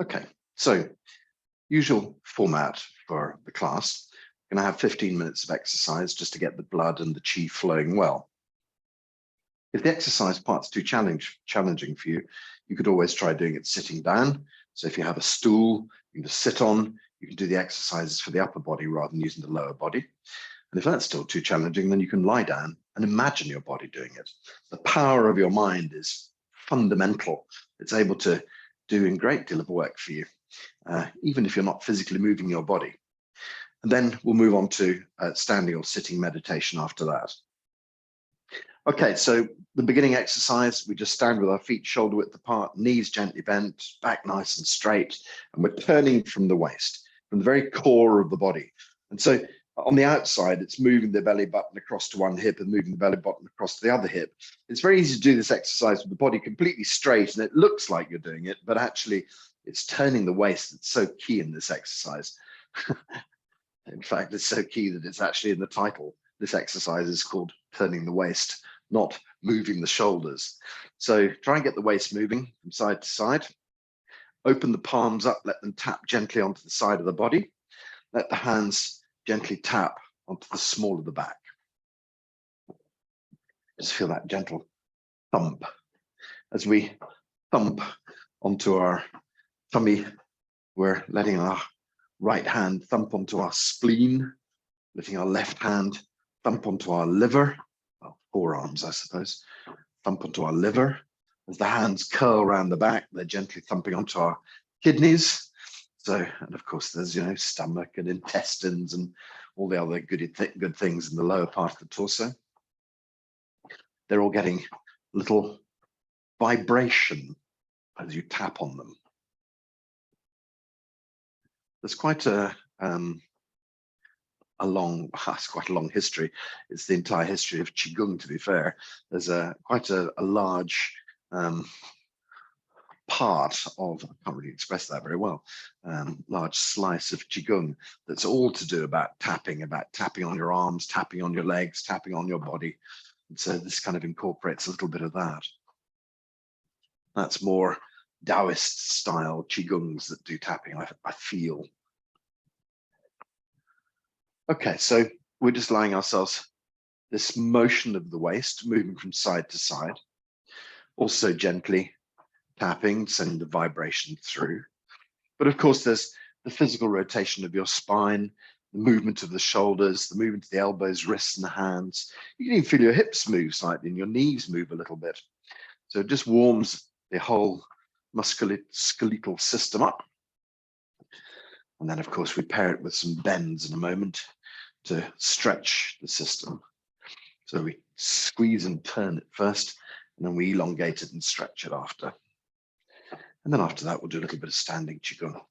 Okay, so usual format for the class. We're going to have 15 minutes of exercise just to get the blood and the chi flowing well. If the exercise part's too challenging for you, you could always try doing it sitting down. So if you have a stool, you can just sit on, you can do the exercises for the upper body rather than using the lower body. And if that's still too challenging, then you can lie down and imagine your body doing it. The power of your mind is fundamental. It's able to do a great deal of work for you, even if you're not physically moving your body. And then we'll move on to standing or sitting meditation after that. Okay, so the beginning exercise, we just stand with our feet shoulder width apart, knees gently bent, back nice and straight, and we're turning from the waist, from the very core of the body. And so on the outside, it's moving the belly button across to one hip and moving the belly button across to the other hip. It's very easy to do this exercise with the body completely straight, and it looks like you're doing it, but actually it's turning the waist that's so key in this exercise. In fact, it's so key that it's actually in the title. This exercise is called turning the waist, not moving the shoulders. So try and get the waist moving from side to side. Open the palms up, let them tap gently onto the side of the body. Let the hands gently tap onto the small of the back. Just feel that gentle thump. As we thump onto our tummy, we're letting our right hand thump onto our spleen, letting our left hand thump onto our liver, well, forearms, I suppose, thump onto our liver. As the hands curl around the back, they're gently thumping onto our kidneys. So, and of course, there's, stomach and intestines and all the other good things in the lower part of the torso. They're all getting a little vibration as you tap on them. There's quite a quite a long history. It's the entire history of Qigong, to be fair. There's quite a large part of, I can't really express that very well, large slice of Qigong that's all to do about tapping on your arms, tapping on your legs, tapping on your body. And so this kind of incorporates a little bit of that. That's more Taoist style Qigongs that do tapping, I feel. Okay, so we're just allowing ourselves this motion of the waist, moving from side to side, also gently tapping, sending the vibration through. But of course, there's the physical rotation of your spine, the movement of the shoulders, the movement of the elbows, wrists, and the hands. You can even feel your hips move slightly and your knees move a little bit. So it just warms the whole musculoskeletal system up. And then, of course, we pair it with some bends in a moment to stretch the system. So we squeeze and turn it first, and then we elongate it and stretch it after. And then after that, we'll do a little bit of standing Qigong.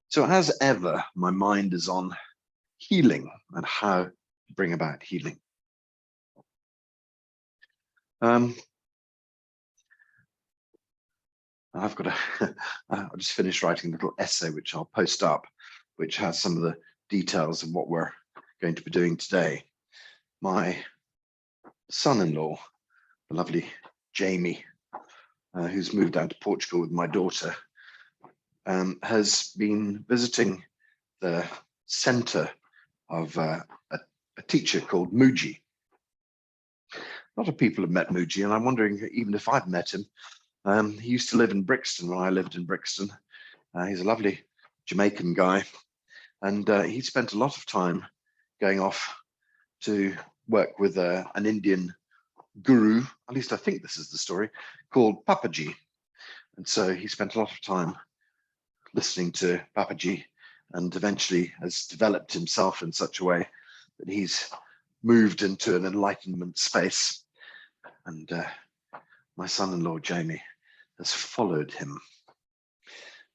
So as ever, my mind is on healing and how to bring about healing. I've got I just finished writing a little essay, which I'll post up, which has some of the details of what we're going to be doing today. My son-in-law, the lovely Jamie, who's moved down to Portugal with my daughter, has been visiting the center of a teacher called Mooji. A lot of people have met Mooji, and I'm wondering even if I've met him. He used to live in Brixton when I lived in Brixton. He's a lovely Jamaican guy, and he spent a lot of time going off to work with an Indian guru, at least I think this is the story, called Papaji. And so he spent a lot of time listening to Papaji, and eventually has developed himself in such a way that he's moved into an enlightenment space. And my son-in-law, Jamie, has followed him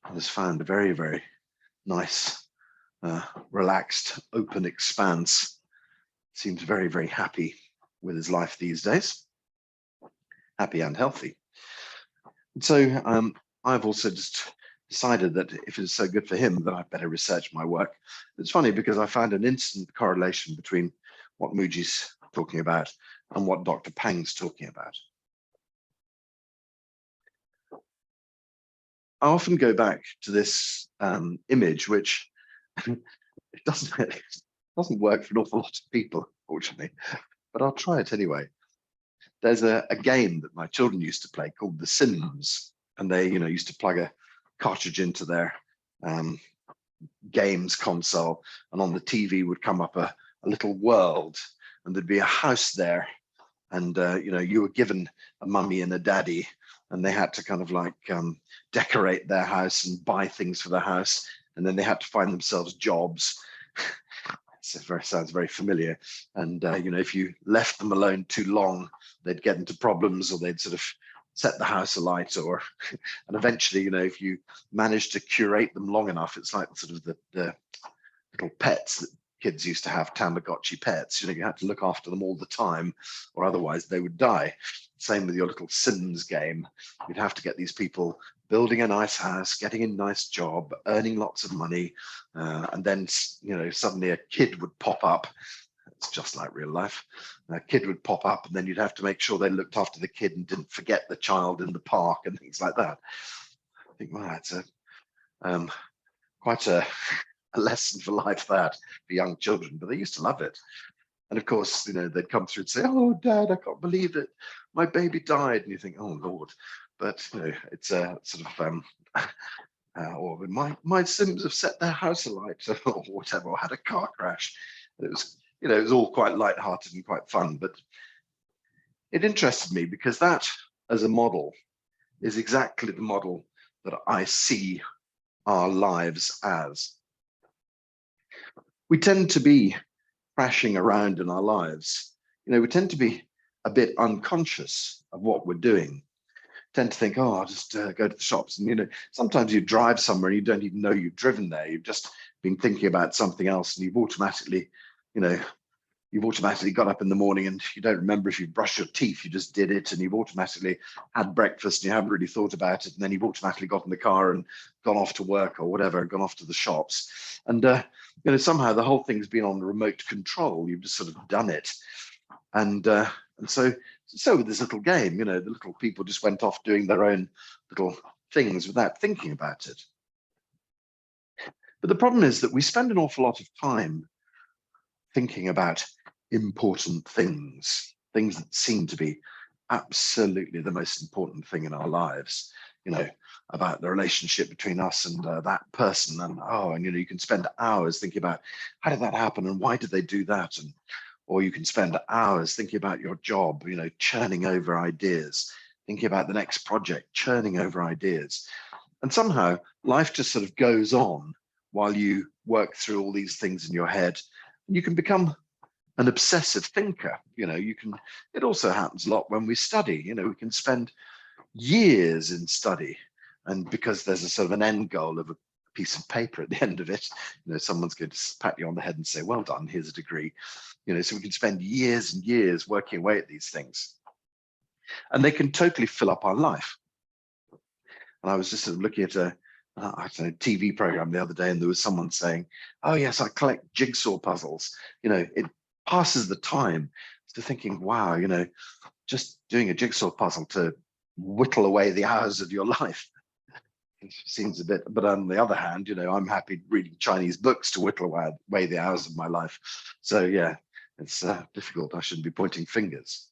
and has found a very, very nice, relaxed, open expanse. Seems very, very happy with his life these days, happy and healthy. And so I've also just decided that if it's so good for him, then I'd better research my work. It's funny because I found an instant correlation between what Mooji's talking about and what Dr. Pang's talking about. I often go back to this image, which it doesn't work for an awful lot of people, fortunately, but I'll try it anyway. There's a game that my children used to play called The Sims, and they, used to plug a cartridge into their games console, and on the TV would come up a little world, and there'd be a house there, and you were given a mummy and a daddy, and they had to kind of like decorate their house and buy things for the house, and then they had to find themselves jobs. Sounds very familiar. And if you left them alone too long, they'd get into problems, or they'd sort of set the house alight, and eventually, if you managed to curate them long enough, it's like sort of the little pets that kids used to have, Tamagotchi pets. You had to look after them all the time, or otherwise they would die. Same with your little Sims game. You'd have to get these people building a nice house, getting a nice job, earning lots of money, and then suddenly a kid would pop up. It's just like real life. A kid would pop up, and then you'd have to make sure they looked after the kid and didn't forget the child in the park and things like that. I think, well, it's quite a lesson for life, that, for young children, but they used to love it. And of course, they'd come through and say, "Oh, Dad, I can't believe it. My baby died." And you think, "Oh, Lord." But it's a sort of or my Sims have set their house alight, or whatever, or had a car crash. It was, it was all quite lighthearted and quite fun. But it interested me because that, as a model, is exactly the model that I see our lives as. We tend to be crashing around in our lives. We tend to be a bit unconscious of what we're doing. Tend to think, "Oh, I'll just go to the shops." And sometimes you drive somewhere and you don't even know you've driven there. You've just been thinking about something else, and you've automatically got up in the morning and you don't remember if you brushed your teeth. You just did it, and you've automatically had breakfast and you haven't really thought about it, and then you've automatically got in the car and gone off to work or whatever, gone off to the shops. And somehow the whole thing's been on remote control. You've just sort of done it. And so with this little game, the little people just went off doing their own little things without thinking about it. But the problem is that we spend an awful lot of time thinking about important things that seem to be absolutely the most important thing in our lives, about the relationship between us and that person. And you can spend hours thinking about, how did that happen and why did they do that? Or you can spend hours thinking about your job, churning over ideas, thinking about the next project, churning over ideas. And somehow life just sort of goes on while you work through all these things in your head. You can become an obsessive thinker. It also happens a lot when we study. We can spend years in study, and because there's a sort of an end goal of a piece of paper at the end of it, someone's going to pat you on the head and say, "Well done, here's a degree." So we can spend years and years working away at these things, and they can totally fill up our life. And I was just sort of looking at a TV program the other day, and there was someone saying, "Oh yes, I collect jigsaw puzzles." It passes the time to thinking, wow, just doing a jigsaw puzzle to whittle away the hours of your life. It seems a bit, but on the other hand, I'm happy reading Chinese books to whittle away the hours of my life. So yeah, it's difficult. I shouldn't be pointing fingers.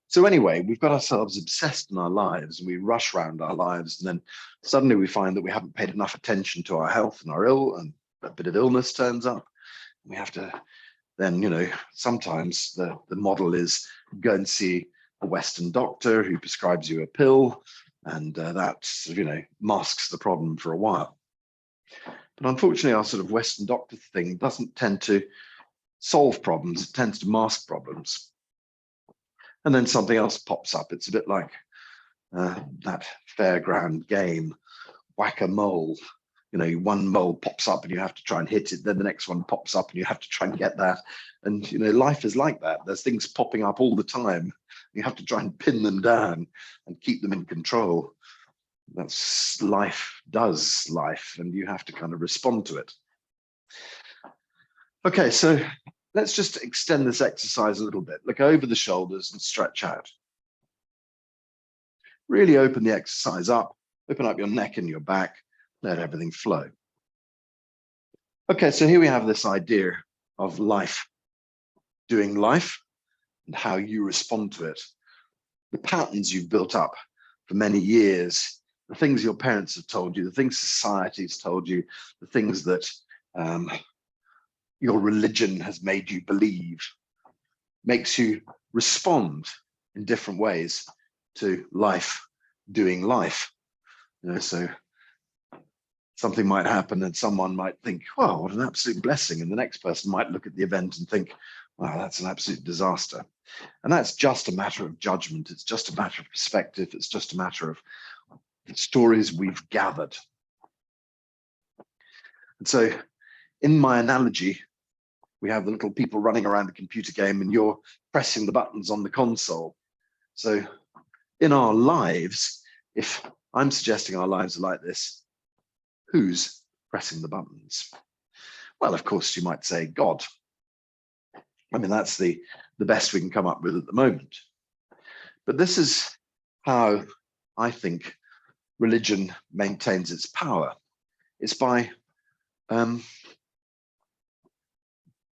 So anyway, we've got ourselves obsessed in our lives, and we rush around our lives, and then suddenly we find that we haven't paid enough attention to our health, and and a bit of illness turns up. We have to then, sometimes the model is go and see a Western doctor who prescribes you a pill, and that sort of, masks the problem for a while. But unfortunately, our sort of Western doctor thing doesn't tend to solve problems. It tends to mask problems. And then something else pops up. It's a bit like that fairground game, whack-a-mole. One mole pops up and you have to try and hit it. Then the next one pops up and you have to try and get that. And, life is like that. There's things popping up all the time. You have to try and pin them down and keep them in control. That's life does life, and you have to kind of respond to it. Okay, so Let's just extend this exercise a little bit. Look over the shoulders and stretch out. Really open the exercise up, open up your neck and your back, let everything flow. Okay, so here we have this idea of life, doing life, and how you respond to it. The patterns you've built up for many years, the things your parents have told you, the things society's told you, the things that your religion has made you believe, makes you respond in different ways to life, doing life. So something might happen and someone might think, wow, what an absolute blessing. And the next person might look at the event and think, wow, that's an absolute disaster. And that's just a matter of judgment. It's just a matter of perspective. It's just a matter of the stories we've gathered. And so in my analogy, we have the little people running around the computer game and you're pressing the buttons on the console. So in our lives, if I'm suggesting our lives are like this, who's pressing the buttons? Well, of course, you might say God. I mean, that's the best we can come up with at the moment. But this is how I think religion maintains its power. It's by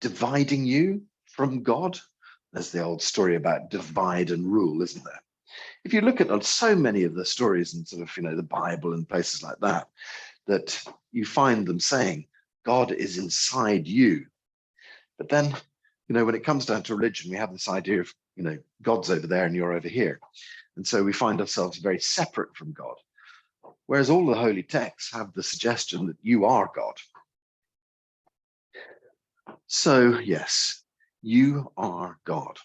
dividing you from God. There's the old story about divide and rule, isn't there? If you look at so many of the stories in sort of, the Bible and places like that, that you find them saying, God is inside you. But then, when it comes down to religion, we have this idea of, God's over there and you're over here. And so we find ourselves very separate from God. Whereas all the holy texts have the suggestion that you are God. So yes, you are God.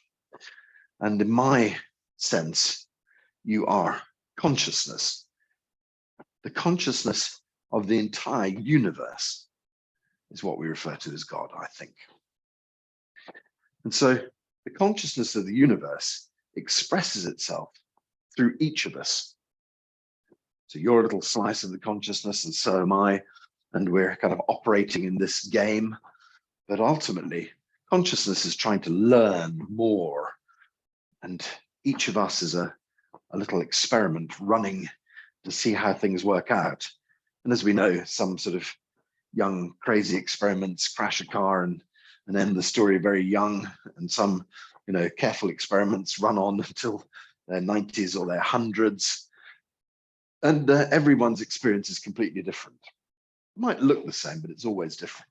And in my sense, you are consciousness. The consciousness of the entire universe is what we refer to as God, I think. And so the consciousness of the universe expresses itself through each of us. So you're a little slice of the consciousness, and so am I, and we're kind of operating in this game. But ultimately, consciousness is trying to learn more, and each of us is a little experiment running to see how things work out. And as we know, some sort of young, crazy experiments crash a car and end the story very young, and some, careful experiments run on until their 90s or their hundreds. And everyone's experience is completely different. It might look the same, but it's always different.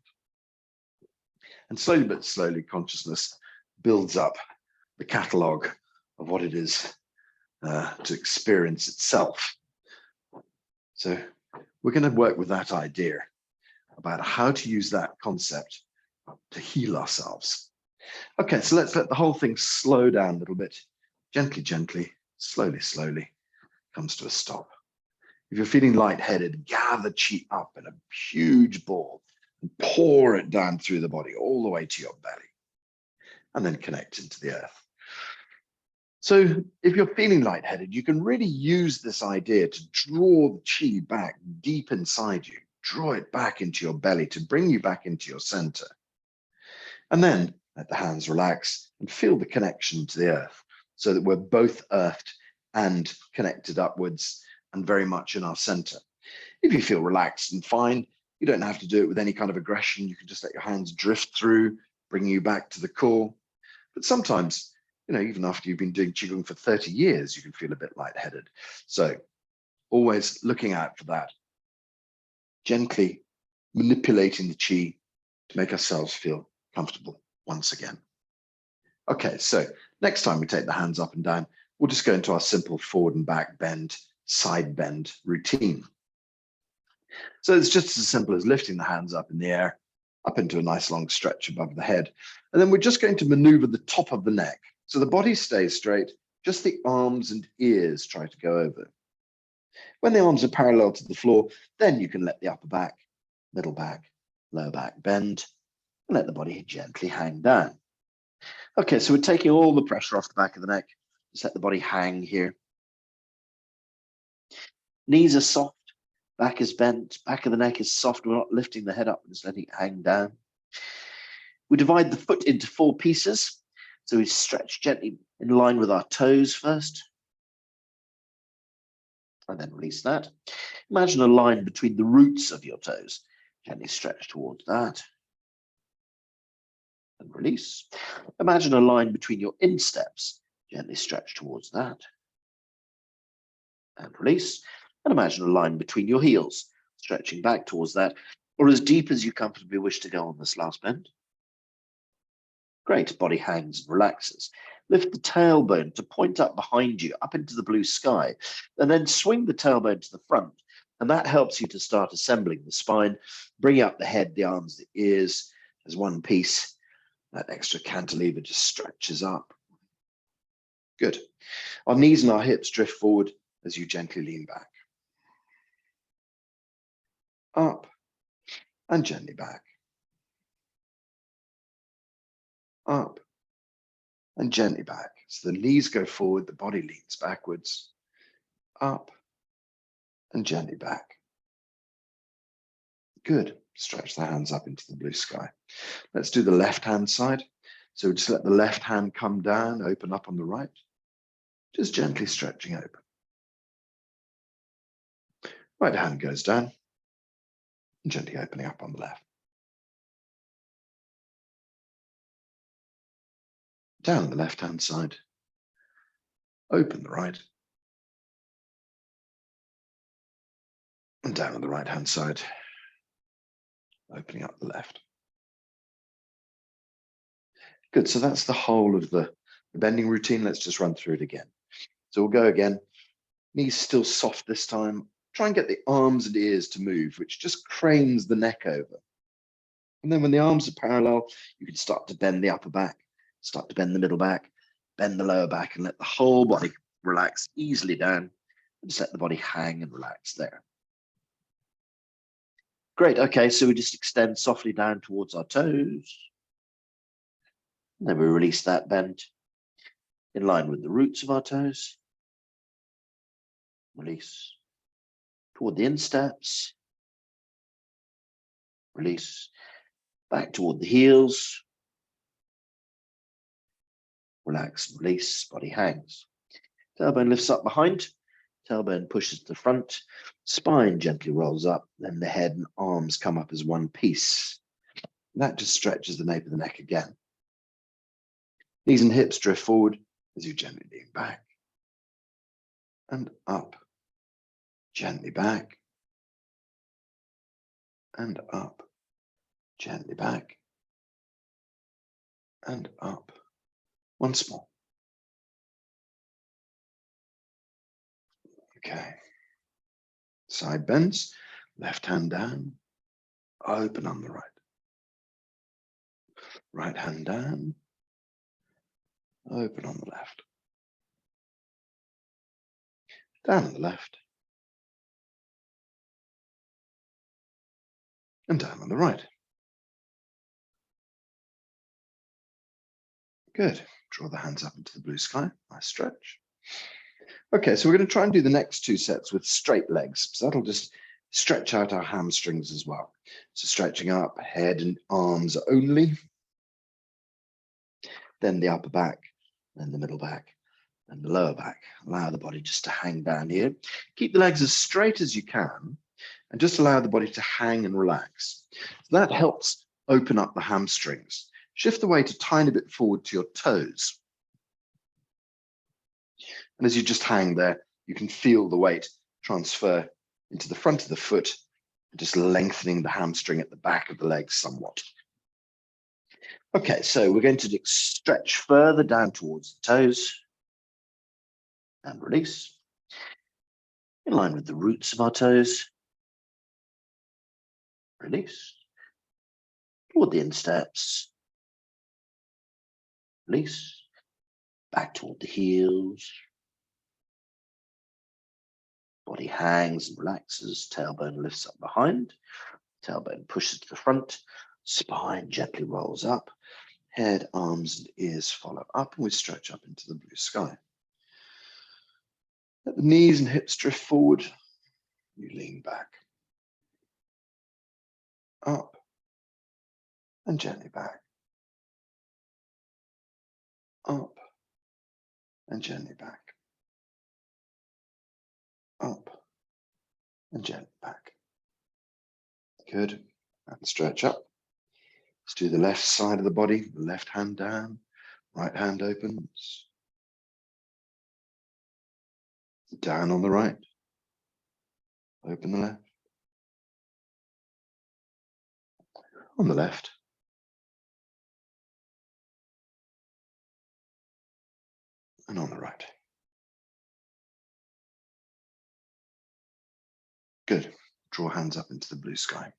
And slowly but slowly, consciousness builds up the catalogue of what it is to experience itself. So we're going to work with that idea about how to use that concept to heal ourselves. Okay, so let's let the whole thing slow down a little bit. Gently, gently, slowly, slowly, comes to a stop. If you're feeling lightheaded, gather chi up in a huge ball and pour it down through the body all the way to your belly, and then connect into the earth. So if you're feeling lightheaded, you can really use this idea to draw the chi back deep inside you, draw it back into your belly to bring you back into your center. And then let the hands relax and feel the connection to the earth so that we're both earthed and connected upwards and very much in our center. If you feel relaxed and fine, you don't have to do it with any kind of aggression. You can just let your hands drift through, bringing you back to the core. But sometimes, even after you've been doing Qigong for 30 years, you can feel a bit lightheaded. So always looking out for that. Gently manipulating the Qi to make ourselves feel comfortable once again. Okay, so next time we take the hands up and down, we'll just go into our simple forward and back bend, side bend routine. So it's just as simple as lifting the hands up in the air, up into a nice long stretch above the head. And then we're just going to maneuver the top of the neck. So the body stays straight, just the arms and ears try to go over. When the arms are parallel to the floor, then you can let the upper back, middle back, lower back bend, and let the body gently hang down. Okay, so we're taking all the pressure off the back of the neck. Just let the body hang here. Knees are soft, back is bent, back of the neck is soft. We're not lifting the head up, we're just letting it hang down. We divide the foot into 4 pieces. So we stretch gently in line with our toes first. And then release that. Imagine a line between the roots of your toes. Gently stretch towards that. And release. Imagine a line between your insteps. Gently stretch towards that. And release. And imagine a line between your heels, stretching back towards that, or as deep as you comfortably wish to go on this last bend. Great. Body hangs and relaxes. Lift the tailbone to point up behind you, up into the blue sky, and then swing the tailbone to the front. And that helps you to start assembling the spine, bring up the head, the arms, the ears as one piece. That extra cantilever just stretches up. Good. Our knees and our hips drift forward as you gently lean back. Up and gently back. Up and gently back. So the knees go forward, the body leans backwards. Up and gently back. Good. Stretch the hands up into the blue sky. Let's do the left hand side. So just let the left hand come down, open up on the right. Just gently stretching open. Right hand goes down and gently opening up on the left. Down the left hand side. Open the right. And down on the right hand side. Opening up the left. Good, so that's the whole of the bending routine. Let's just run through it again. So we'll go again. Knees still soft this time. Try and get the arms and ears to move, which just cranes the neck over. And then when the arms are parallel, you can start to bend the upper back, start to bend the middle back, bend the lower back, and let the whole body relax easily down. And just let the body hang and relax there. Great, okay, so we just extend softly down towards our toes. And then we release that bend in line with the roots of our toes. Release toward the insteps. Release back toward the heels. Relax, release, body hangs. Tailbone lifts up behind. Tailbone pushes to the front. Spine gently rolls up. Then the head and arms come up as one piece. That just stretches the nape of the neck again. Knees and hips drift forward as you gently lean back. And up. Gently back. And up. Gently back. And up. Once more. Okay. Side bends. Left hand down. Open on the right. Right hand down. Open on the left. Down on the left. And down on the right. Good. Draw the hands up into the blue sky. Nice stretch. Okay, so we're going to try and do the next 2 sets with straight legs. So that'll just stretch out our hamstrings as well. So stretching up, head and arms only. Then the upper back, then the middle back, and the lower back. Allow the body just to hang down here. Keep the legs as straight as you can, and just allow the body to hang and relax. So that helps open up the hamstrings. Shift the weight a tiny bit forward to your toes. And as you just hang there, you can feel the weight transfer into the front of the foot, and just lengthening the hamstring at the back of the leg somewhat. Okay, so we're going to stretch further down towards the toes and release in line with the roots of our toes. Release toward the insteps. Release back toward the heels. Body hangs and relaxes. Tailbone lifts up behind. Tailbone pushes to the front. Spine gently rolls up. Head, arms, and ears follow up, and we stretch up into the blue sky. Let the knees and hips drift forward. You lean back. Up. And gently back. up, and gently back. Up, and gently back. Good. And stretch up. Let's do the left side of the body, left hand down, right hand opens. Down on the right. Open the left. On the left. And on the right. Good. Draw hands up into the blue sky.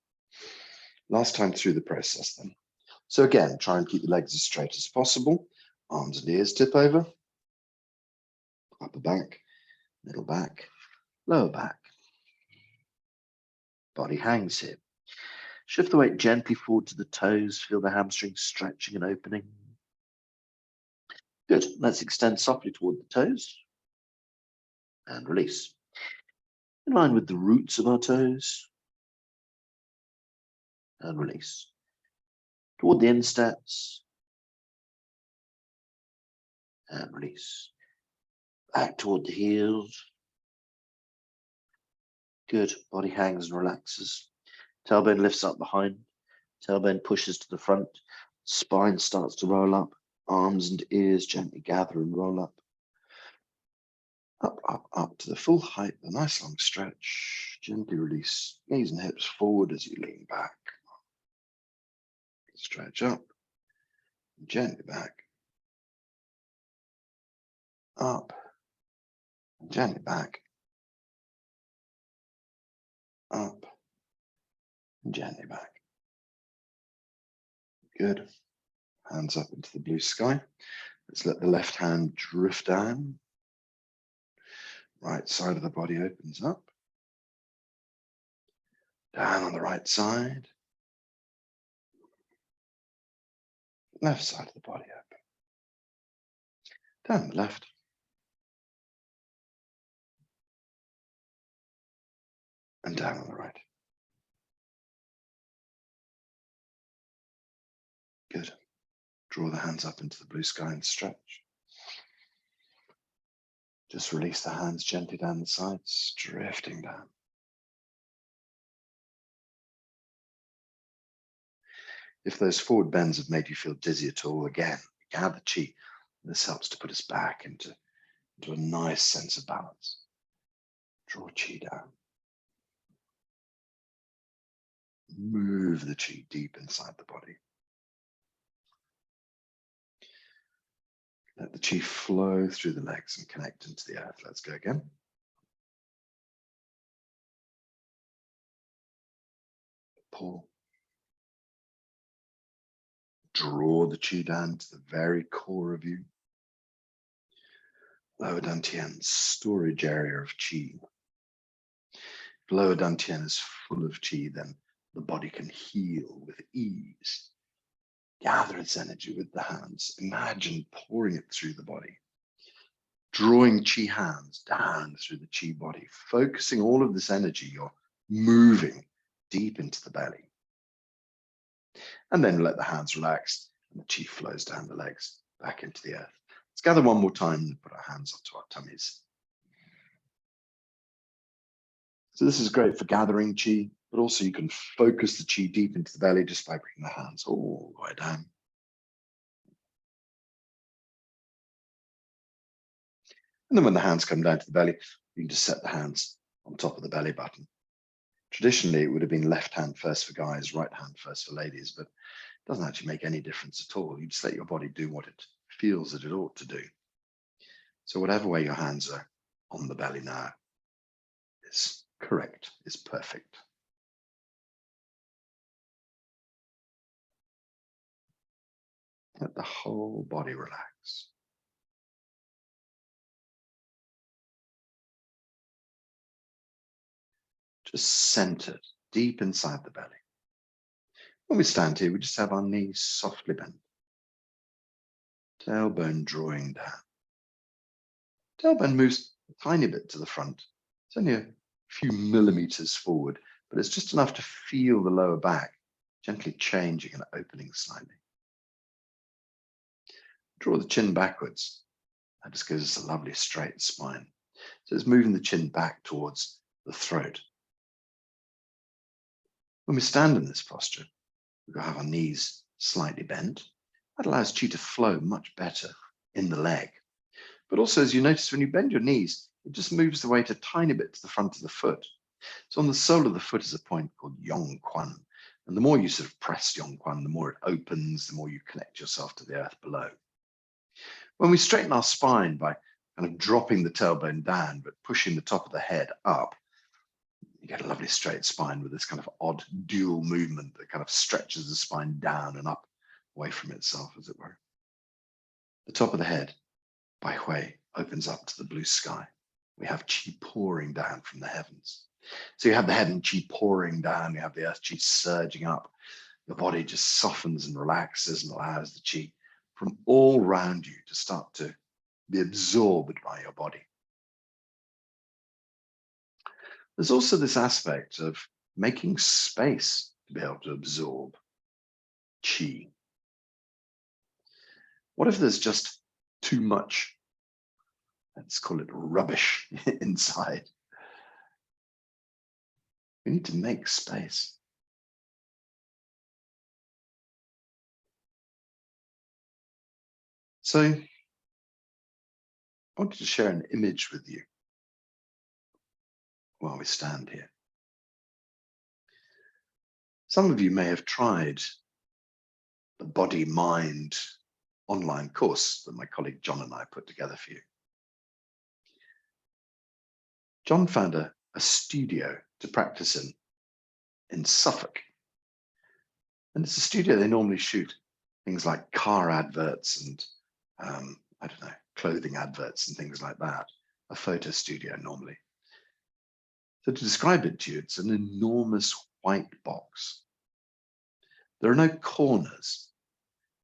Last time through the process then. So again, try and keep the legs as straight as possible. Arms and ears tip over. Upper back, middle back, lower back. Body hangs here. Shift the weight gently forward to the toes. Feel the hamstrings stretching and opening. Good. Let's extend softly toward the toes. And release. In line with the roots of our toes. And release. Toward the insteps. And release. Back toward the heels. Good. Body hangs and relaxes. Tailbone lifts up behind. Tailbone pushes to the front. Spine starts to roll up. Arms and ears gently gather and roll up. Up, up, up to the full height. A nice long stretch. Gently release. Knees and hips forward as you lean back. Stretch up. Gently back. Up. Gently back. Up. Gently back. Good. Hands up into the blue sky. Let's let the left hand drift down. Right side of the body opens up. Down on the right side. Left side of the body open. Down the left. And down on the right. Good. Draw the hands up into the blue sky and stretch. Just release the hands gently down the sides, drifting down. If those forward bends have made you feel dizzy at all, again, gather chi. This helps to put us back into a nice sense of balance. Draw chi down. Move the chi deep inside the body. Let the chi flow through the legs and connect into the earth. Let's go again. Pull. Draw the chi down to the very core of you. Lower dantian, storage area of chi. If lower dantian is full of chi, then the body can heal with ease. Gather its energy with the hands. Imagine pouring it through the body. Drawing chi hands down through the chi body, focusing all of this energy, you're moving deep into the belly. And then let the hands relax and the chi flows down the legs, back into the earth. Let's gather one more time and put our hands onto our tummies. So this is great for gathering chi, but also you can focus the chi deep into the belly just by bringing the hands all the way down. And then when the hands come down to the belly, you can just set the hands on top of the belly button. Traditionally, it would have been left hand first for guys, right hand first for ladies, but it doesn't actually make any difference at all. You just let your body do what it feels that it ought to do. So whatever way your hands are on the belly now is correct, is perfect. Let the whole body relax. Just centered deep inside the belly. When we stand here, we just have our knees softly bent. Tailbone drawing down. Tailbone moves a tiny bit to the front. It's only a few millimeters forward, but it's just enough to feel the lower back gently changing and opening slightly. Draw the chin backwards. That just gives us a lovely straight spine. So it's moving the chin back towards the throat. When we stand in this posture, we've got to have our knees slightly bent. That allows chi to flow much better in the leg. But also, as you notice, when you bend your knees, it just moves the weight a tiny bit to the front of the foot. So on the sole of the foot is a point called Yong Quan. And the more you sort of press Yong Quan, the more it opens, the more you connect yourself to the earth below. When we straighten our spine by kind of dropping the tailbone down, but pushing the top of the head up, you get a lovely straight spine with this kind of odd dual movement that kind of stretches the spine down and up away from itself, as it were. The top of the head, by Hui, opens up to the blue sky. We have chi pouring down from the heavens. So you have the head and chi pouring down, you have the earth chi surging up. Your body just softens and relaxes and allows the chi from all around you to start to be absorbed by your body. There's also this aspect of making space to be able to absorb chi. What if there's just too much, let's call it rubbish, inside? We need to make space. So I wanted to share an image with you while we stand here. Some of you may have tried the body-mind online course that my colleague John and I put together for you. John found a studio to practice in Suffolk. And it's a studio they normally shoot things like car adverts and, I don't know, clothing adverts and things like that. A photo studio normally. So to describe it to you, it's an enormous white box. There are no corners.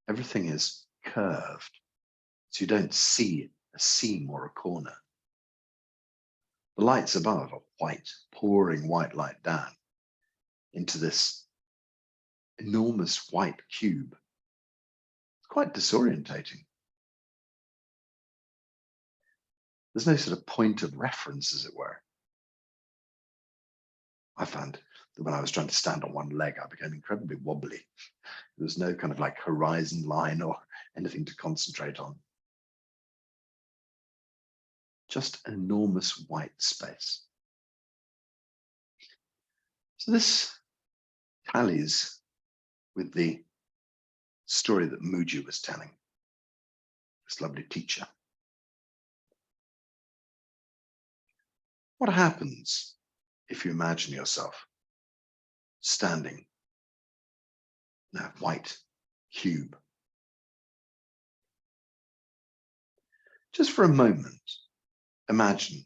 Everything is curved, so you don't see a seam or a corner. The lights above are white, pouring white light down into this enormous white cube. It's quite disorientating. There's no sort of point of reference, as it were. I found that when I was trying to stand on one leg, I became incredibly wobbly. There was no kind of like horizon line or anything to concentrate on. Just an enormous white space. So this tallies with the story that Mooji was telling, this lovely teacher. What happens if you imagine yourself standing in that white cube? Just for a moment, imagine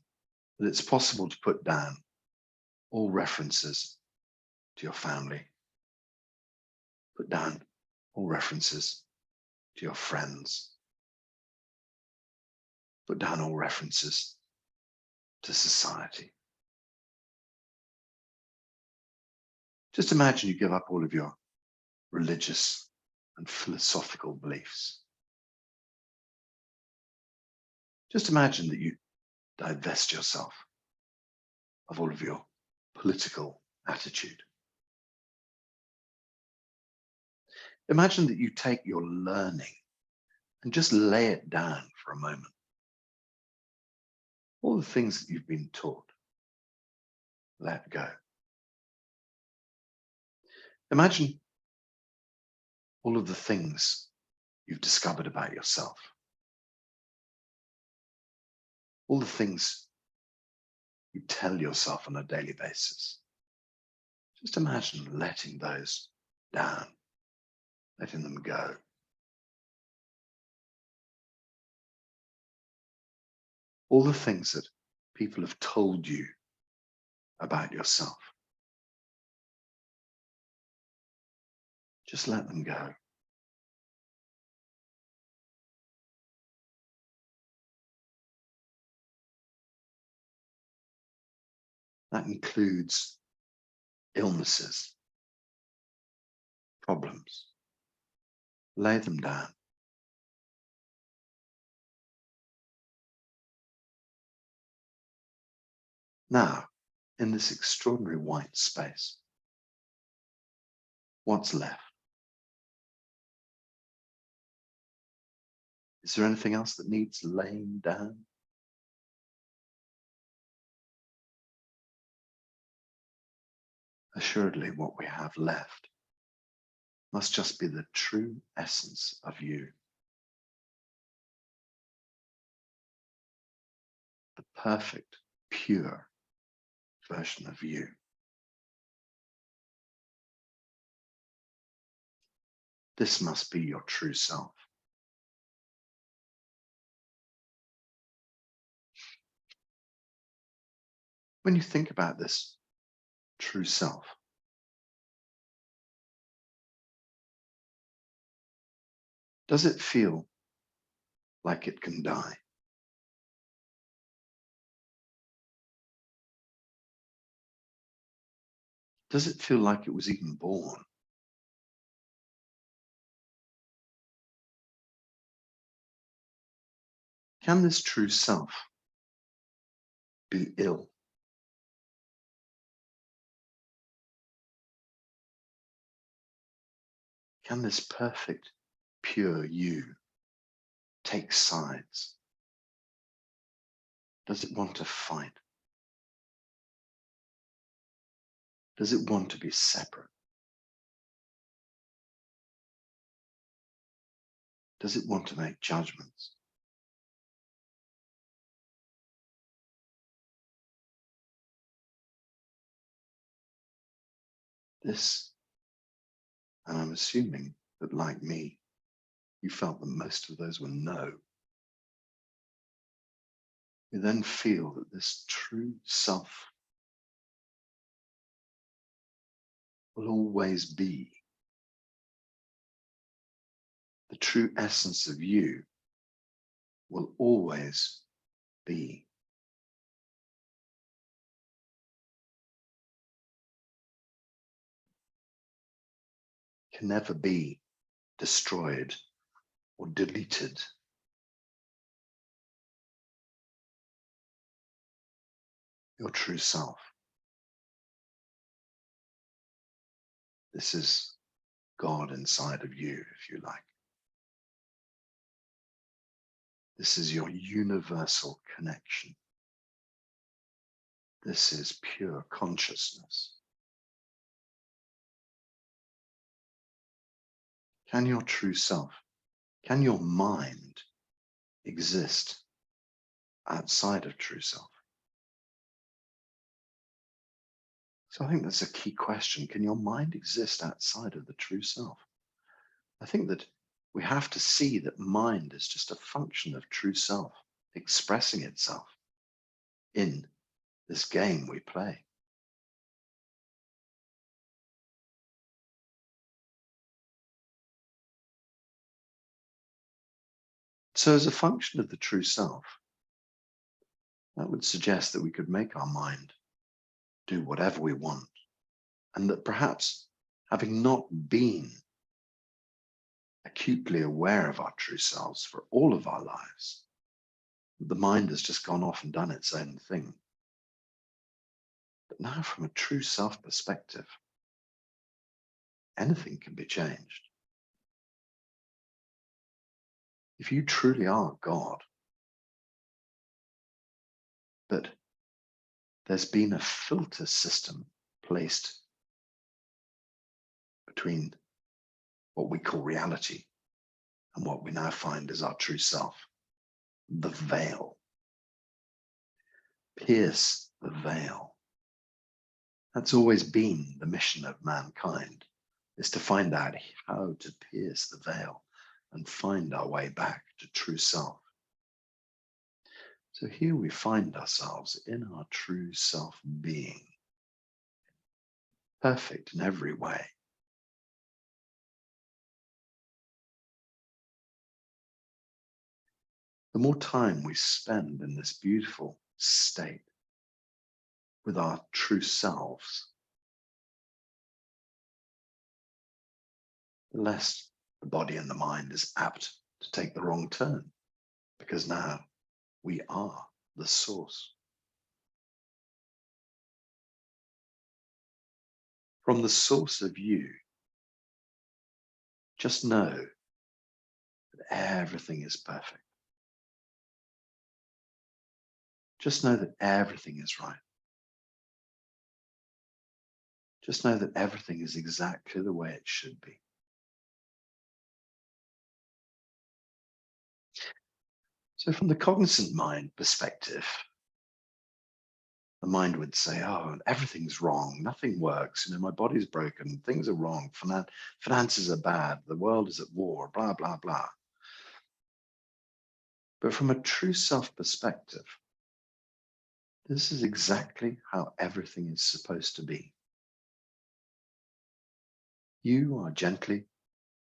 that it's possible to put down all references to your family. Put down all references to your friends. Put down all references to society. Just imagine you give up all of your religious and philosophical beliefs. Just imagine that you divest yourself of all of your political attitude. Imagine that you take your learning and just lay it down for a moment. All the things that you've been taught, let go. Imagine all of the things you've discovered about yourself. All the things you tell yourself on a daily basis. Just imagine letting those down, letting them go. All the things that people have told you about yourself. Just let them go. That includes illnesses, problems. Lay them down. Now, in this extraordinary white space, what's left? Is there anything else that needs laying down? Assuredly, what we have left must just be the true essence of you. The perfect, pure version of you. This must be your true self. When you think about this true self, does it feel like it can die? Does it feel like it was even born? Can this true self be ill? Can this perfect, pure you take sides? Does it want to fight? Does it want to be separate? Does it want to make judgments? This, and I'm assuming that like me, you felt that most of those were no. You then feel that this true self will always be. The true essence of you will always be. Can never be destroyed or deleted. Your true self. This is God inside of you, if you like. This is your universal connection. This is pure consciousness. Can your true self, can your mind exist outside of true self? So I think that's a key question. Can your mind exist outside of the true self? I think that we have to see that mind is just a function of true self expressing itself in this game we play. So as a function of the true self, that would suggest that we could make our mind do whatever we want, and that perhaps having not been acutely aware of our true selves for all of our lives, the mind has just gone off and done its own thing. But now from a true self perspective, anything can be changed. If you truly are God, but there's been a filter system placed between what we call reality and what we now find is our true self, the veil. Pierce the veil. That's always been the mission of mankind, is to find out how to pierce the veil and find our way back to true self. So here we find ourselves in our true self being, perfect in every way. The more time we spend in this beautiful state with our true selves, the less the body and the mind is apt to take the wrong turn, because now we are the source. from the source of you, just know that everything is perfect. Just know that everything is right. Just know that everything is exactly the way it should be. So from the cognizant mind perspective, the mind would say, oh, everything's wrong. Nothing works. My body's broken. Things are wrong. Finances are bad. The world is at war, blah, blah, blah. But from a true self perspective, this is exactly how everything is supposed to be. You are gently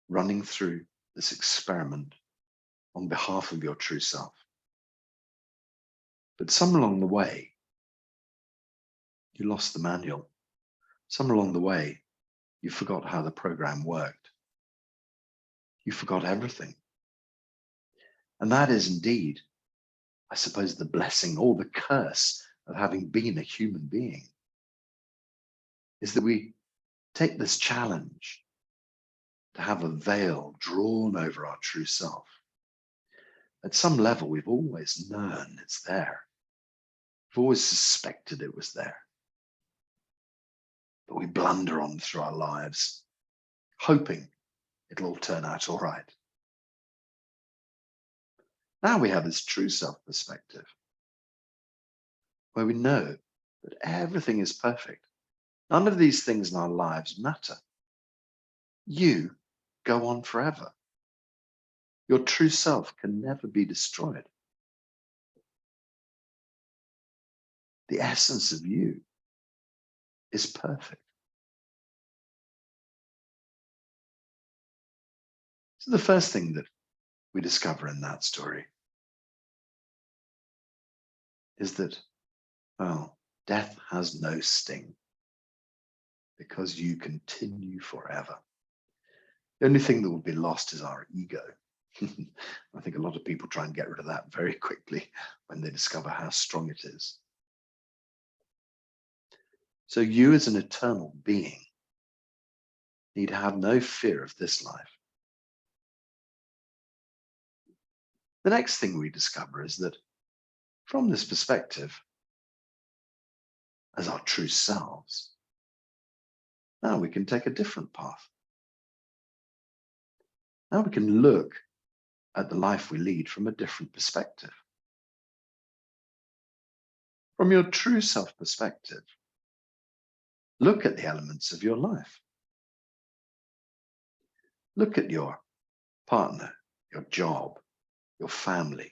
running through this experiment on behalf of your true self. But some along the way, you lost the manual. Some along the way, you forgot how the program worked. You forgot everything. And that is indeed, I suppose, the blessing or the curse of having been a human being, is that we take this challenge to have a veil drawn over our true self. At some level, we've always known it's there. We've always suspected it was there. But we blunder on through our lives, hoping it'll all turn out all right. Now we have this true self perspective, where we know that everything is perfect. None of these things in our lives matter. You go on forever. Your true self can never be destroyed. The essence of you is perfect. So the first thing that we discover in that story is that, well, death has no sting because you continue forever. The only thing that will be lost is our ego. I think a lot of people try and get rid of that very quickly when they discover how strong it is. So you as an eternal being need have no fear of this life. The next thing we discover is that from this perspective, as our true selves, now we can take a different path. Now we can look at the life we lead from a different perspective. From your true self perspective, look at the elements of your life. Look at your partner, your job, your family.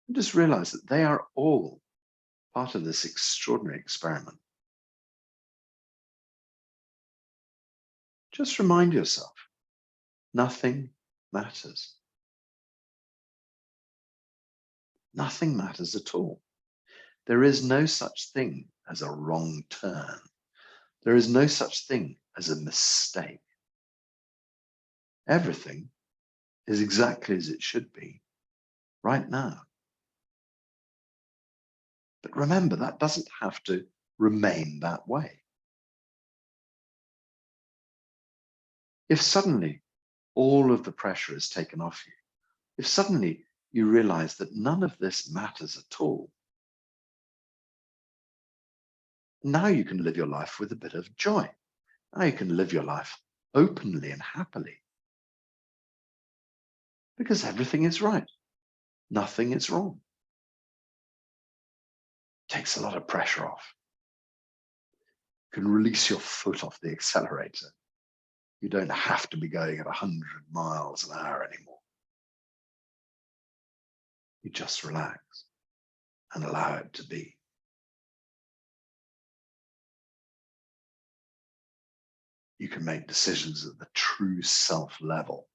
And just realize that they are all part of this extraordinary experiment. Just remind yourself, nothing matters. Nothing matters at all. There is no such thing as a wrong turn. There is no such thing as a mistake. Everything is exactly as it should be right now. But remember, that doesn't have to remain that way. If suddenly all of the pressure is taken off you, if suddenly you realize that none of this matters at all, now you can live your life with a bit of joy. Now you can live your life openly and happily. Because everything is right. Nothing is wrong. It takes a lot of pressure off. You can release your foot off the accelerator. You don't have to be going at 100 miles an hour anymore. You just relax and allow it to be. You can make decisions at the true self level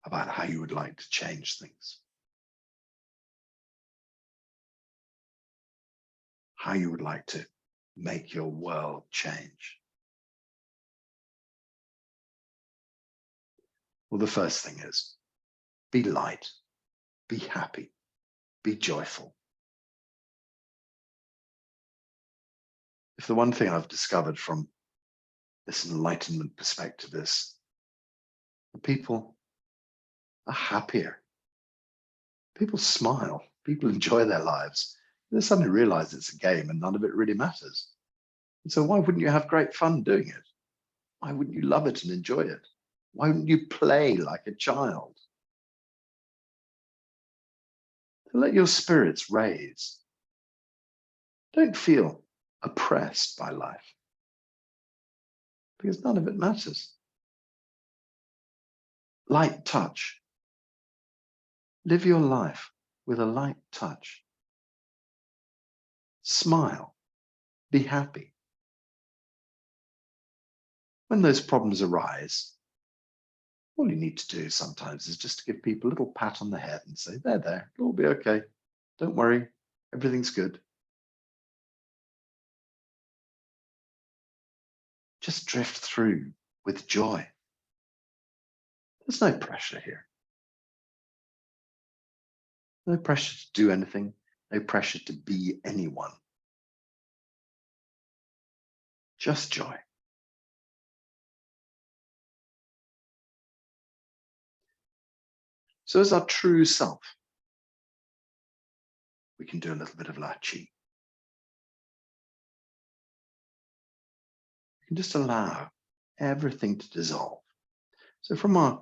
about how you would like to change things, how you would like to make your world change. Well, the first thing is be light, be happy, be joyful. If the one thing I've discovered from this enlightenment perspective is that people are happier, people smile, people enjoy their lives. They suddenly realize it's a game and none of it really matters. And so why wouldn't you have great fun doing it? Why wouldn't you love it and enjoy it? Why wouldn't you play like a child? To let your spirits raise. Don't feel oppressed by life, because none of it matters. Light touch. Live your life with a light touch. Smile. Be happy. When those problems arise, all you need to do sometimes is just to give people a little pat on the head and say, there, it'll all be okay. Don't worry, everything's good. Just drift through with joy. There's no pressure here. No pressure to do anything, no pressure to be anyone. Just joy. So as our true self, we can do a little bit of La Chi. We can just allow everything to dissolve. So from our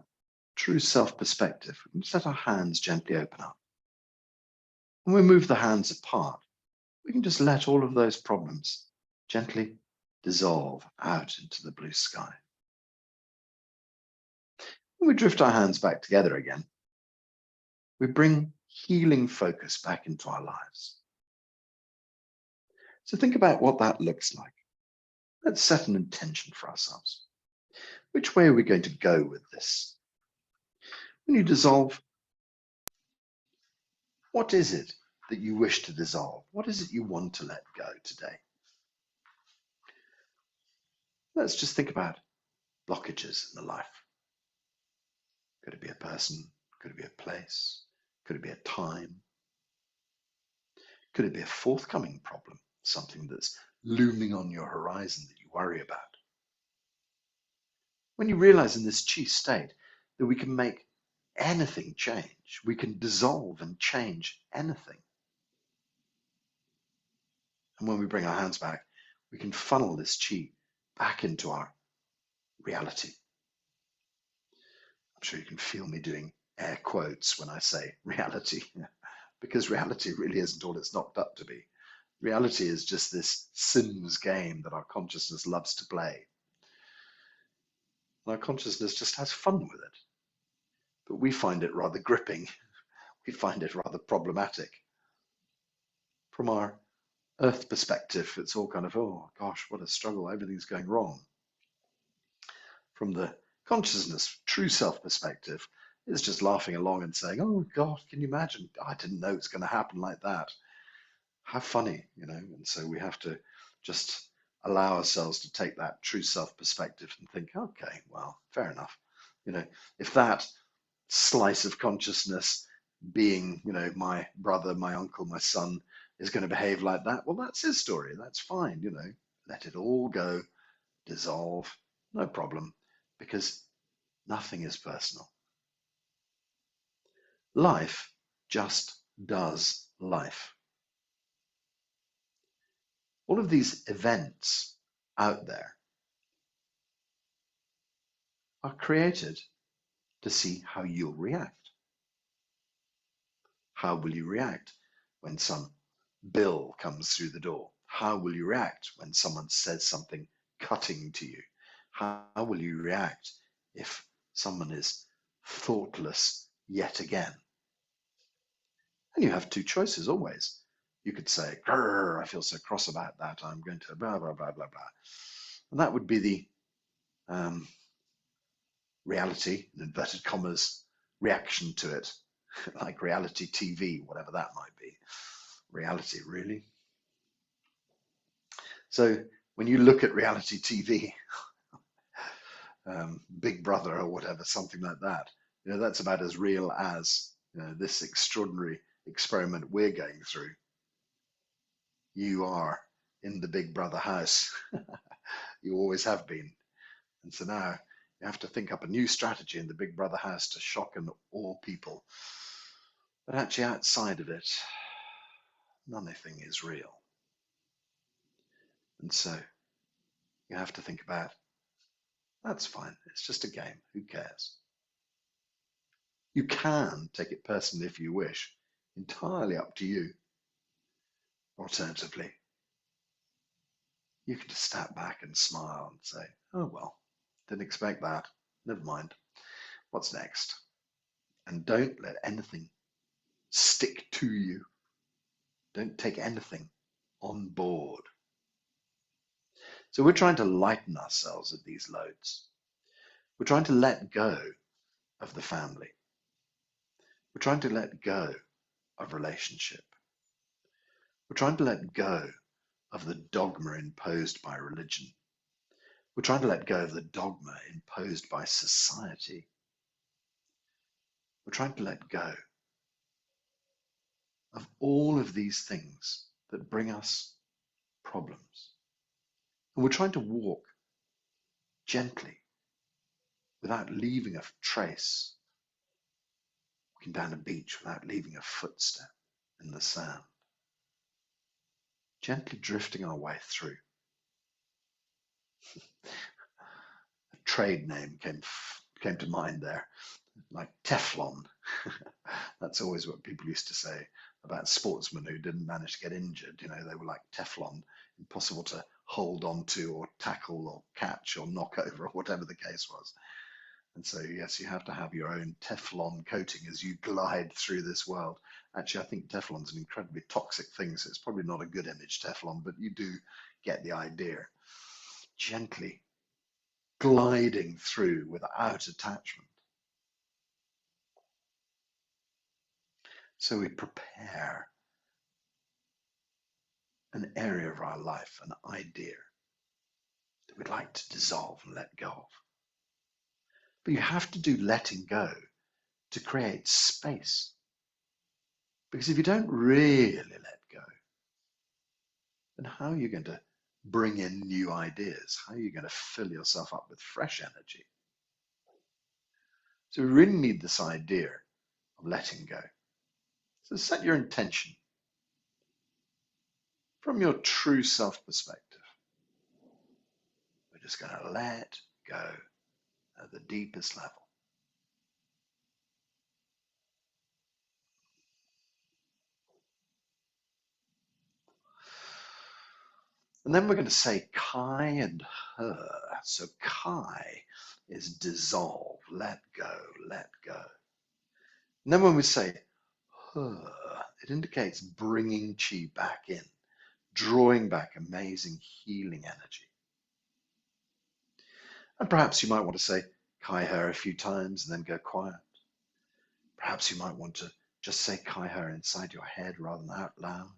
true self perspective, we can just let our hands gently open up. When we move the hands apart, we can just let all of those problems gently dissolve out into the blue sky. When we drift our hands back together again, we bring healing focus back into our lives. So think about what that looks like. Let's set an intention for ourselves. Which way are we going to go with this? When you dissolve, what is it that you wish to dissolve? What is it you want to let go today? Let's just think about blockages in the life. Could it be a person? Could it be a place? Could it be a time? Could it be a forthcoming problem? Something that's looming on your horizon that you worry about? When you realize in this chi state that we can make anything change, we can dissolve and change anything. And when we bring our hands back, we can funnel this chi back into our reality. I'm sure you can feel me doing air quotes when I say reality, because reality really isn't all it's knocked up to be. Reality is just this Sims game that our consciousness loves to play. And our consciousness just has fun with it. But we find it rather gripping. We find it rather problematic. From our Earth perspective, it's all kind of, oh gosh, what a struggle, everything's going wrong. From the consciousness, true self perspective, it's just laughing along and saying, oh God, can you imagine? I didn't know it's going to happen like that. How funny, and so we have to just allow ourselves to take that true self perspective and think, okay, well, fair enough. If that slice of consciousness being, my brother, my uncle, my son is going to behave like that, well, that's his story. That's fine, let it all go, dissolve, no problem, because nothing is personal. Life just does life. All of these events out there are created to see how you'll react. How will you react when some bill comes through the door? How will you react when someone says something cutting to you? How will you react if someone is thoughtless yet again? And you have two choices always. You could say, grrr, I feel so cross about that, I'm going to blah, blah, blah, blah, blah. And that would be the reality, in inverted commas, reaction to it, like reality TV, whatever that might be. Reality, really? So when you look at reality TV, Big Brother or whatever, something like that, that's about as real as this extraordinary experiment we're going through. You are in the big brother house. You always have been. And so now you have to think up a new strategy in the big brother house to shock and awe people. But actually outside of it, nothing is real. And so you have to think about, that's fine. It's just a game. Who cares? You can take it personally if you wish. Entirely up to you. Alternatively, you can just step back and smile and say, oh, well, didn't expect that. Never mind. What's next? And don't let anything stick to you. Don't take anything on board. So we're trying to lighten ourselves of these loads. We're trying to let go of the family. We're trying to let go of relationship. We're trying to let go of the dogma imposed by religion. We're trying to let go of the dogma imposed by society. We're trying to let go of all of these things that bring us problems. And we're trying to walk gently without leaving a trace, walking down a beach without leaving a footstep in the sand, gently drifting our way through. A trade name came to mind there, like Teflon. That's always what people used to say about sportsmen who didn't manage to get injured. You know, they were like Teflon, impossible to hold on to or tackle or catch or knock over or whatever the case was. And so, yes, you have to have your own Teflon coating as you glide through this world. Actually, I think Teflon's an incredibly toxic thing, so it's probably not a good image, Teflon, but you do get the idea. Gently gliding through without attachment. So we prepare an area of our life, an idea that we'd like to dissolve and let go of. But you have to do letting go to create space. Because if you don't really let go, then how are you going to bring in new ideas? How are you going to fill yourself up with fresh energy? So we really need this idea of letting go. So set your intention from your true self perspective. We're just going to let go at the deepest level. And then we're going to say Kai and her. So Kai is dissolve, let go, let go. And then when we say her, it indicates bringing chi back in, drawing back amazing healing energy. And perhaps you might want to say Kai her a few times and then go quiet. Perhaps you might want to just say Kai her inside your head rather than out loud.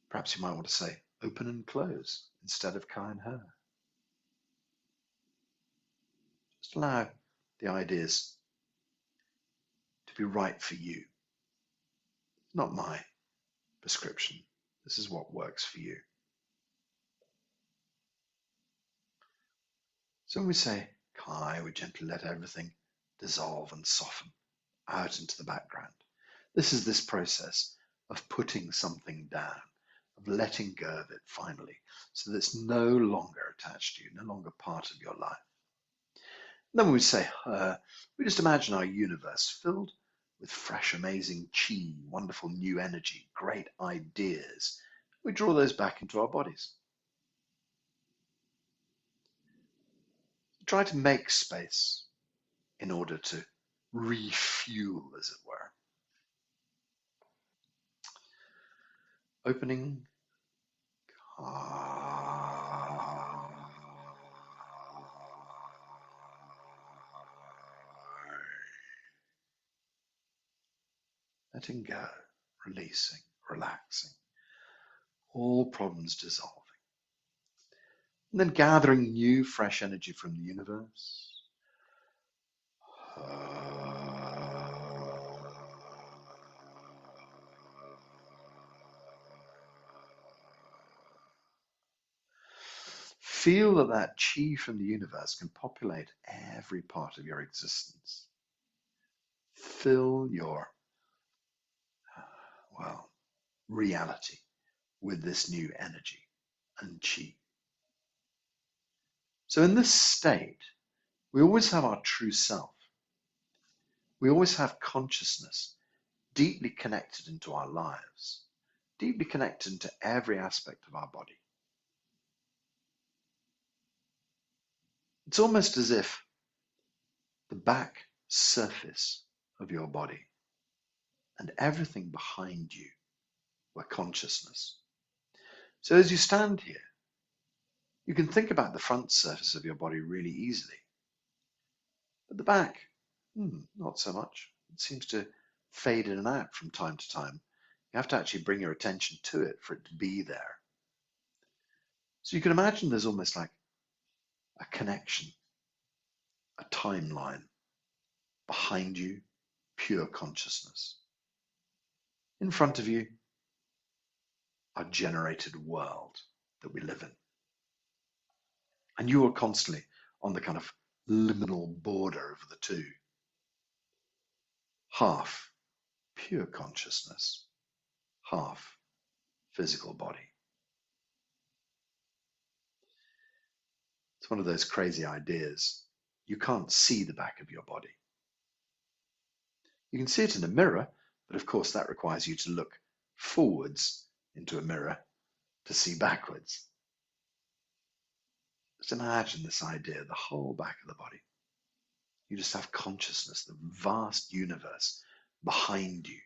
Perhaps you might want to say open and close instead of Kai and her. Just allow the ideas to be right for you. Not my prescription. This is what works for you. So when we say Kai, we gently let everything dissolve and soften out into the background. This is this process of putting something down, of letting go of it finally, so that it's no longer attached to you, no longer part of your life. And then when we say her, we just imagine our universe filled with fresh, amazing chi, wonderful new energy, great ideas. We draw those back into our bodies. Try to make space in order to refuel, as it were. Opening. Letting go, releasing, relaxing, all problems dissolving. And then gathering new, fresh energy from the universe. feel that that chi from the universe can populate every part of your existence. Fill your, well, reality with this new energy and chi. So in this state, we always have our true self. We always have consciousness deeply connected into our lives, deeply connected into every aspect of our body. It's almost as if the back surface of your body and everything behind you were consciousness. So as you stand here, you can think about the front surface of your body really easily, but the back, not so much. It seems to fade in and out from time to time. You have to actually bring your attention to it for it to be there. So you can imagine there's almost like a connection, a timeline. Behind you, pure consciousness. In front of you, our generated world that we live in. And you are constantly on the kind of liminal border of the two. Half pure consciousness, half physical body. It's one of those crazy ideas. You can't see the back of your body. You can see it in a mirror, but of course that requires you to look forwards into a mirror to see backwards. Just imagine this idea, the whole back of the body. You just have consciousness, the vast universe behind you.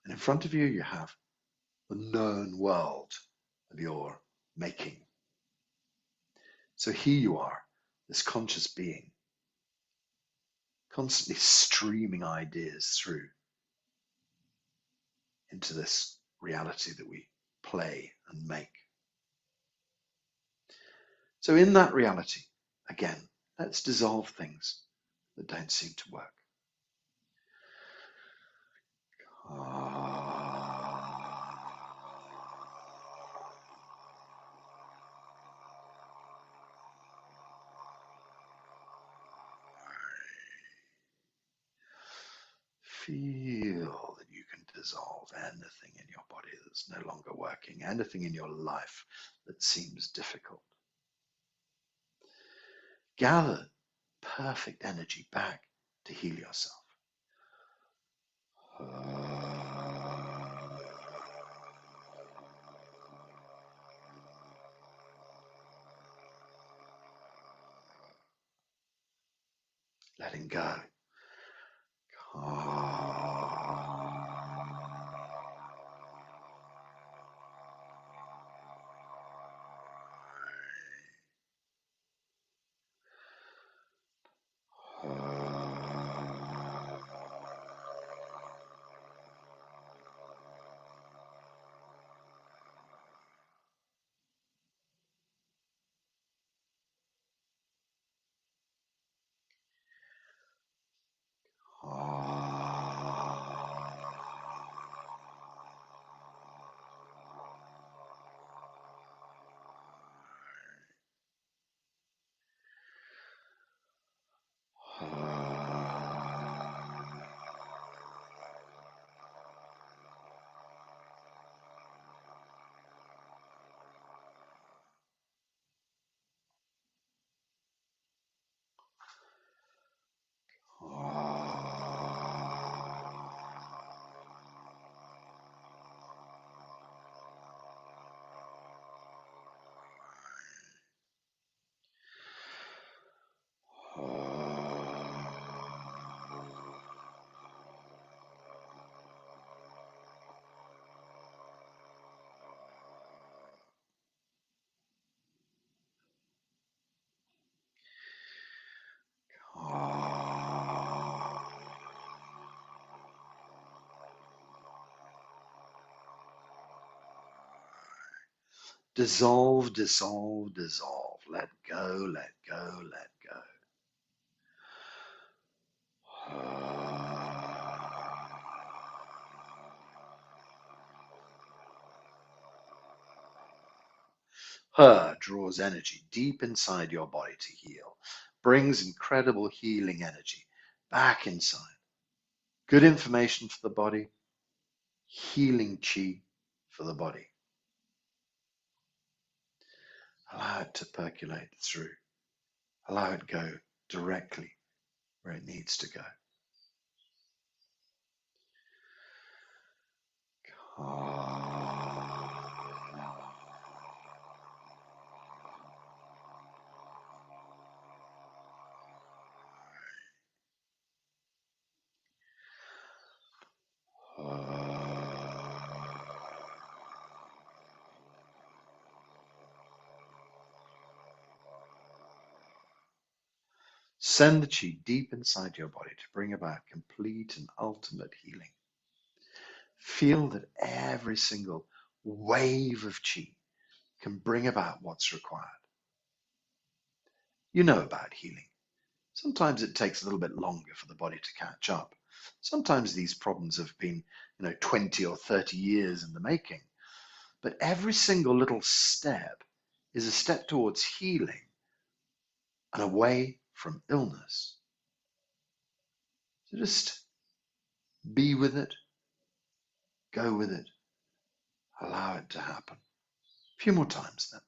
And in front of you, you have the known world of your making. So here you are, this conscious being, constantly streaming ideas through into this reality that we play and make. So in that reality, again, let's dissolve things that don't seem to work. Feel that you can dissolve anything in your body that's no longer working, anything in your life that seems difficult. Gather perfect energy back to heal yourself. Letting go. Dissolve, dissolve, dissolve. Let go, let go, let go. Her draws energy deep inside your body to heal, brings incredible healing energy back inside. Good information for the body, healing chi for the body. Allow it to percolate through. Allow it go directly where it needs to go. Send the chi deep inside your body to bring about complete and ultimate healing. Feel that every single wave of chi can bring about what's required. You know about healing. Sometimes it takes a little bit longer for the body to catch up. Sometimes these problems have been, 20 or 30 years in the making. But every single little step is a step towards healing and away from illness. So just be with it, go with it, allow it to happen. A few more times then.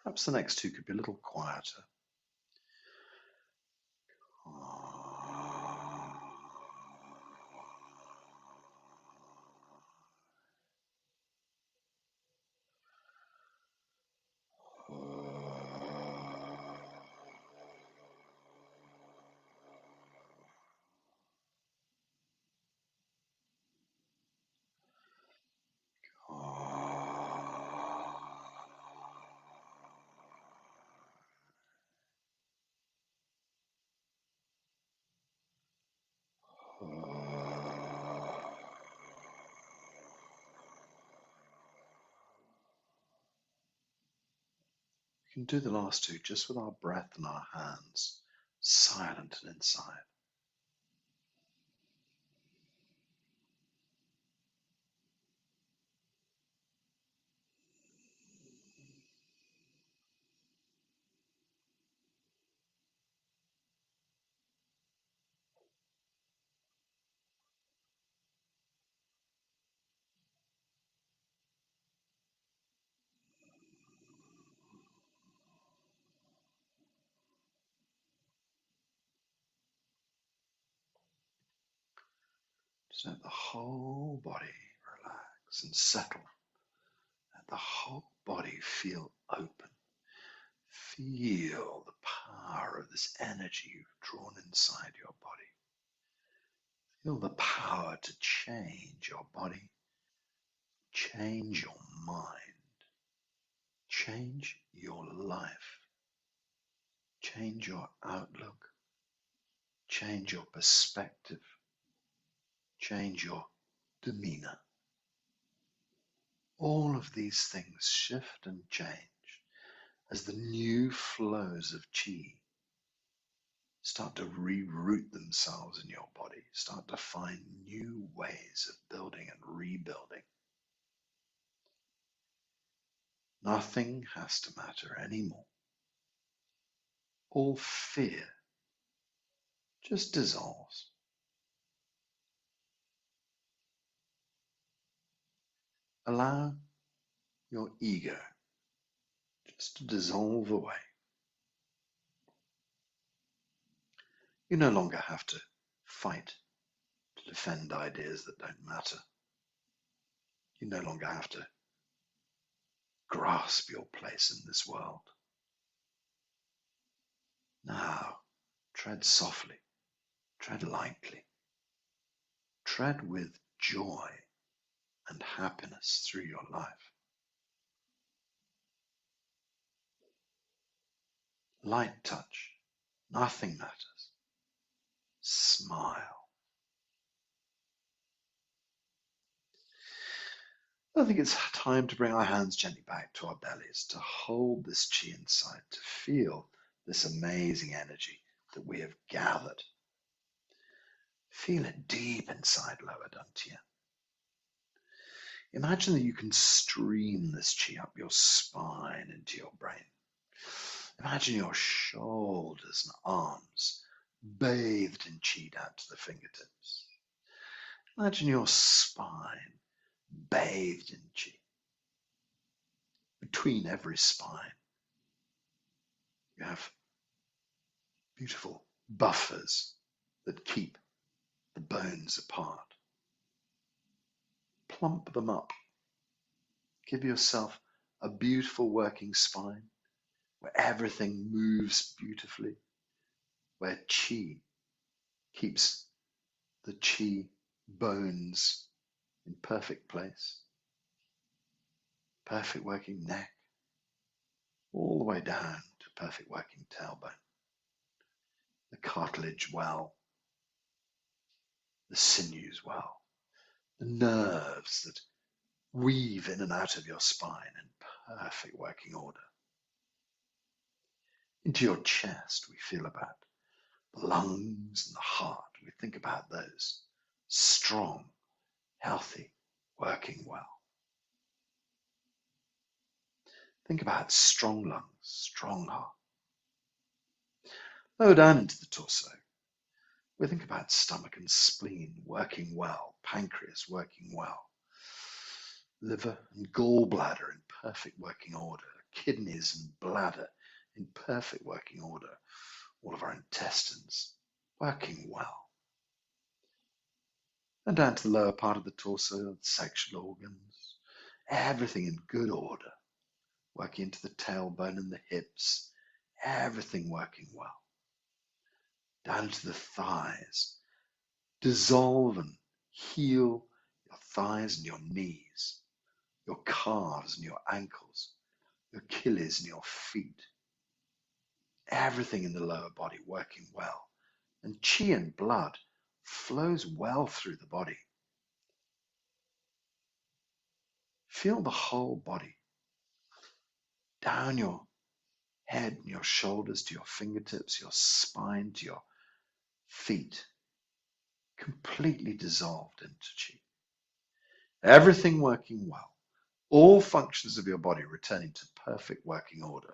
Perhaps the next two could be a little quieter. We can do the last two just with our breath and our hands, silent and inside. Just let the whole body relax and settle. Let the whole body feel open. Feel the power of this energy you've drawn inside your body. Feel the power to change your body, change your mind, change your life, change your outlook, change your perspective, change your demeanor. All of these things shift and change as the new flows of chi start to reroute themselves in your body, start to find new ways of building and rebuilding. Nothing has to matter anymore. All fear just dissolves. Allow your ego just to dissolve away. You no longer have to fight to defend ideas that don't matter. You no longer have to grasp your place in this world. Now, tread softly, tread lightly, tread with joy and happiness through your life. Light touch, nothing matters. Smile. I think it's time to bring our hands gently back to our bellies, to hold this chi inside, to feel this amazing energy that we have gathered. Feel it deep inside lower dantian. Imagine that you can stream this chi up your spine into your brain. Imagine your shoulders and arms bathed in chi down to the fingertips. Imagine your spine bathed in chi. Between every spine, you have beautiful buffers that keep the bones apart. Plump them up. Give yourself a beautiful working spine where everything moves beautifully, where chi keeps the chi bones in perfect place. Perfect working neck, all the way down to perfect working tailbone. The cartilage well, the sinews well, the nerves that weave in and out of your spine in perfect working order. Into your chest, we feel about the lungs and the heart. We think about those strong, healthy, working well. Think about strong lungs, strong heart. Lower down into the torso. We think about stomach and spleen working well, pancreas working well, liver and gallbladder in perfect working order, kidneys and bladder in perfect working order, all of our intestines working well. And down to the lower part of the torso, the sexual organs, everything in good order, working into the tailbone and the hips, everything working well. Down to the thighs, dissolve and heal your thighs and your knees, your calves and your ankles, your Achilles and your feet. Everything in the lower body working well. And chi and blood flows well through the body. Feel the whole body, down your head and your shoulders to your fingertips, your spine to your feet, completely dissolved into chi. Everything working well. All functions of your body returning to perfect working order.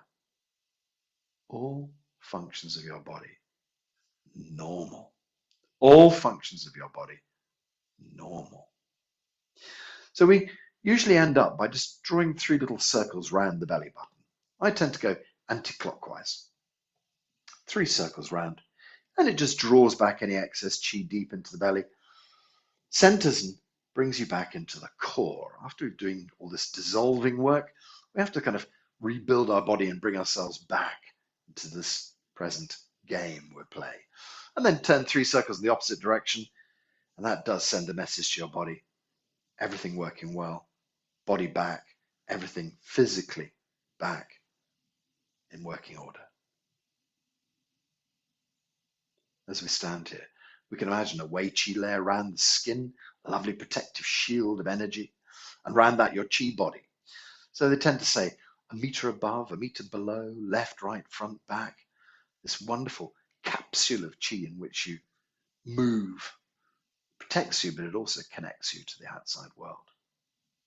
All functions of your body normal. All functions of your body normal. So we usually end up by just drawing 3 little circles round the belly button. I tend to go anti-clockwise. 3 circles round, and it just draws back any excess chi deep into the belly, centers and brings you back into the core. After doing all this dissolving work, we have to kind of rebuild our body and bring ourselves back into this present game we're playing. And then turn 3 circles in the opposite direction, and that does send a message to your body. Everything working well, body back, everything physically back in working order. as we stand here. We can imagine a Wei Qi layer around the skin, a lovely protective shield of energy, and around that your Qi body. So they tend to say a meter above, a meter below, left, right, front, back, this wonderful capsule of Qi in which you move, protects you, but it also connects you to the outside world,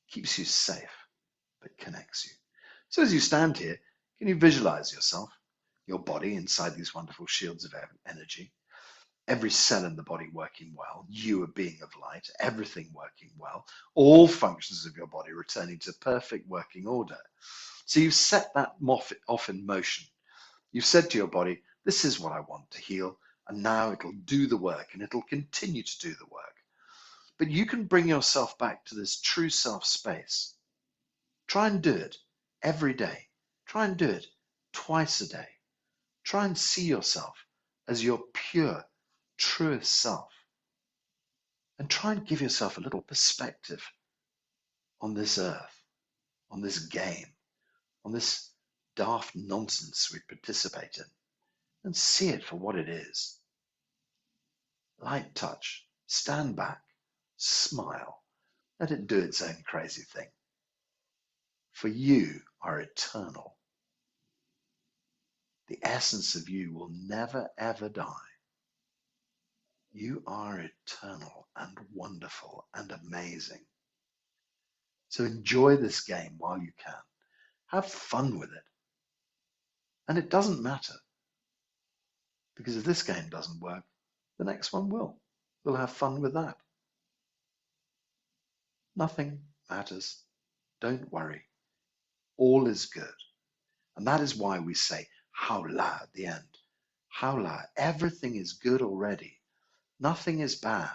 keeps you safe, but connects you. So as you stand here, can you visualize yourself, your body inside these wonderful shields of energy, every cell in the body working well, you a being of light, everything working well, all functions of your body returning to perfect working order. So you've set that off in motion. You've said to your body, this is what I want to heal, and now it'll do the work, and it'll continue to do the work. But you can bring yourself back to this true self space. Try and do it every day. Try and do it twice a day. Try and see yourself as your pure, truest self. And try and give yourself a little perspective on this earth, on this game, on this daft nonsense we participate in, and see it for what it is. Light touch, stand back, smile, let it do its own crazy thing. For you are eternal. The essence of you will never, ever die. You are eternal and wonderful and amazing. So enjoy this game while you can. Have fun with it. And it doesn't matter, because if this game doesn't work, the next one will. We'll have fun with that. Nothing matters. Don't worry. All is good. And that is why we say Haola at the end. Haola, everything is good already. Nothing is bad.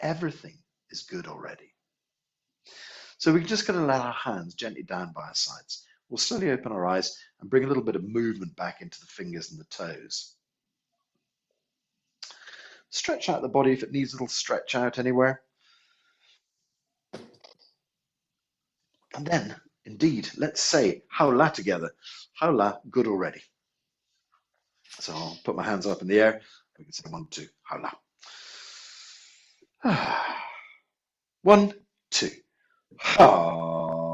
Everything is good already. So we're just going to let our hands gently down by our sides. We'll slowly open our eyes and bring a little bit of movement back into the fingers and the toes. Stretch out the body if it needs a little stretch out anywhere. And then, indeed, let's say Haola together. Haola, good already. So I'll put my hands up in the air. We can say 1, 2, Haola. 1, 2, Haola.